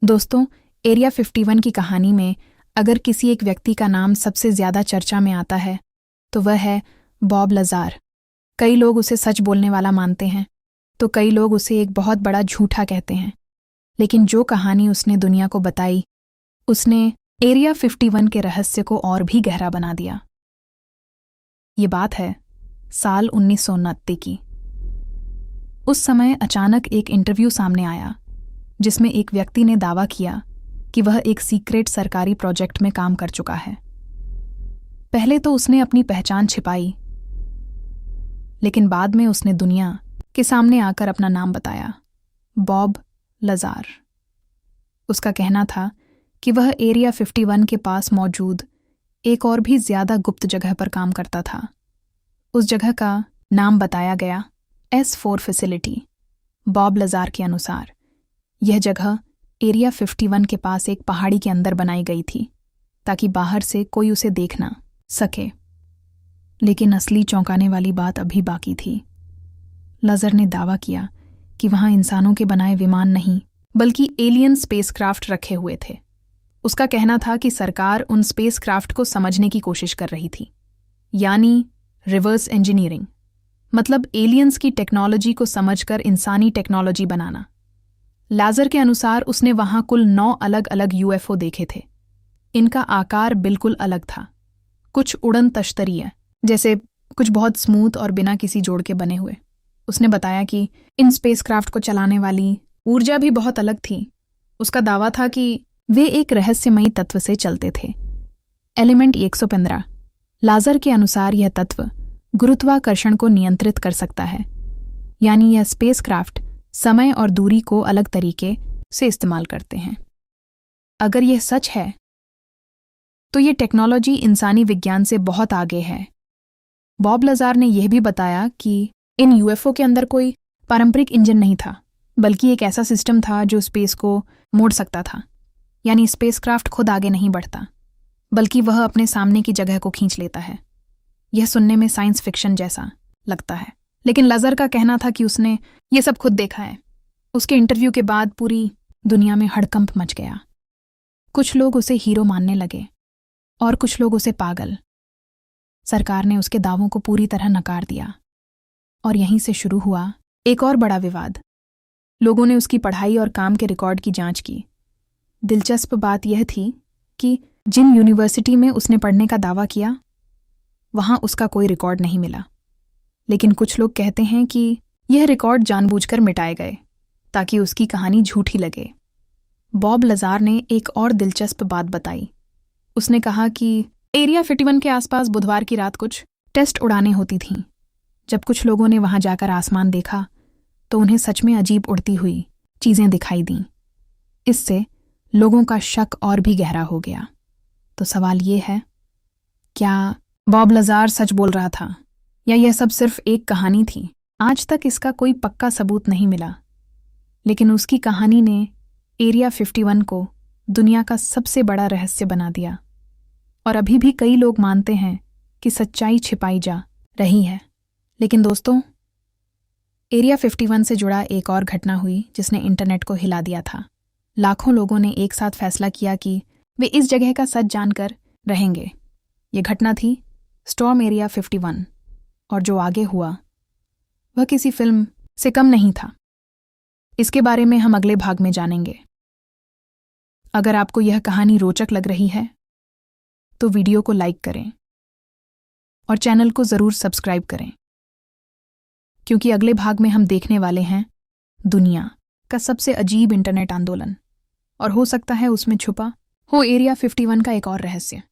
दोस्तों, एरिया 51 की कहानी में अगर किसी एक व्यक्ति का नाम सबसे ज्यादा चर्चा में आता है तो वह है बॉब लाज़ार। कई लोग उसे सच बोलने वाला मानते हैं तो कई लोग उसे एक बहुत बड़ा झूठा कहते हैं, लेकिन जो कहानी उसने दुनिया को बताई उसने एरिया 51 के रहस्य को और भी गहरा बना दिया। ये बात है साल 1969 की। उस समय अचानक एक इंटरव्यू सामने आया जिसमें एक व्यक्ति ने दावा किया कि वह एक सीक्रेट सरकारी प्रोजेक्ट में काम कर चुका है। पहले तो उसने अपनी पहचान छिपाई, लेकिन बाद में उसने दुनिया के सामने आकर अपना नाम बताया, बॉब लाज़ार। उसका कहना था कि वह एरिया 51 के पास मौजूद एक और भी ज्यादा गुप्त जगह पर काम करता था। उस जगह का नाम बताया गया S4 फैसिलिटी। बॉब लाज़ार के अनुसार यह जगह एरिया 51 के पास एक पहाड़ी के अंदर बनाई गई थी ताकि बाहर से कोई उसे देख ना सके। लेकिन असली चौंकाने वाली बात अभी बाकी थी। लाज़ार ने दावा किया कि वहां इंसानों के बनाए विमान नहीं बल्कि एलियन स्पेसक्राफ्ट रखे हुए थे। उसका कहना था कि सरकार उन स्पेसक्राफ्ट को समझने की कोशिश कर रही थी, यानी रिवर्स इंजीनियरिंग, मतलब एलियंस की टेक्नोलॉजी को समझकर इंसानी टेक्नोलॉजी बनाना। लाज़ार के अनुसार उसने वहां कुल 9 अलग अलग UFO देखे थे। इनका आकार बिल्कुल अलग था, कुछ उड़न तश्तरीय जैसे, कुछ बहुत स्मूथ और बिना किसी जोड़ के बने हुए। उसने बताया कि इन स्पेसक्राफ्ट को चलाने वाली ऊर्जा भी बहुत अलग थी। उसका दावा था कि वे एक रहस्यमयी तत्व से चलते थे, एलिमेंट 115। लाज़ार के अनुसार यह तत्व गुरुत्वाकर्षण को नियंत्रित कर सकता है, यानी यह स्पेसक्राफ्ट समय और दूरी को अलग तरीके से इस्तेमाल करते हैं। अगर यह सच है तो यह टेक्नोलॉजी इंसानी विज्ञान से बहुत आगे है। बॉब लाज़ार ने यह भी बताया कि इन UFO के अंदर कोई पारंपरिक इंजन नहीं था, बल्कि एक ऐसा सिस्टम था जो स्पेस को मोड़ सकता था, यानी स्पेसक्राफ्ट खुद आगे नहीं बढ़ता बल्कि वह अपने सामने की जगह को खींच लेता है। यह सुनने में साइंस फिक्शन जैसा लगता है, लेकिन लाज़ार का कहना था कि उसने ये सब खुद देखा है। उसके इंटरव्यू के बाद पूरी दुनिया में हड़कंप मच गया। कुछ लोग उसे हीरो मानने लगे और कुछ लोग उसे पागल। सरकार ने उसके दावों को पूरी तरह नकार दिया और यहीं से शुरू हुआ एक और बड़ा विवाद। लोगों ने उसकी पढ़ाई और काम के रिकॉर्ड की जांच की। दिलचस्प बात यह थी कि जिन यूनिवर्सिटी में उसने पढ़ने का दावा किया वहां उसका कोई रिकॉर्ड नहीं मिला, लेकिन कुछ लोग कहते हैं कि यह रिकॉर्ड जानबूझकर मिटाए गए ताकि उसकी कहानी झूठी लगे। बॉब लाज़ार ने एक और दिलचस्प बात बताई। उसने कहा कि एरिया 51 के आसपास बुधवार की रात कुछ टेस्ट उड़ानें होती थीं। जब कुछ लोगों ने वहां जाकर आसमान देखा तो उन्हें सच में अजीब उड़ती हुई चीजें दिखाई दीं। इससे लोगों का शक और भी गहरा हो गया। तो सवाल ये है, क्या बॉब लाज़ार सच बोल रहा था या यह सब सिर्फ एक कहानी थी? आज तक इसका कोई पक्का सबूत नहीं मिला, लेकिन उसकी कहानी ने एरिया 51 को दुनिया का सबसे बड़ा रहस्य बना दिया और अभी भी कई लोग मानते हैं कि सच्चाई छिपाई जा रही है। लेकिन दोस्तों, एरिया 51 से जुड़ा एक और घटना हुई जिसने इंटरनेट को हिला दिया था। लाखों लोगों ने एक साथ फैसला किया कि वे इस जगह का सच जानकर रहेंगे। ये घटना थी स्टॉर्म एरिया 51, और जो आगे हुआ वह किसी फिल्म से कम नहीं था। इसके बारे में हम अगले भाग में जानेंगे। अगर आपको यह कहानी रोचक लग रही है तो वीडियो को लाइक करें और चैनल को जरूर सब्सक्राइब करें, क्योंकि अगले भाग में हम देखने वाले हैं दुनिया का सबसे अजीब इंटरनेट आंदोलन, और हो सकता है उसमें छुपा हो एरिया 51 का एक और रहस्य।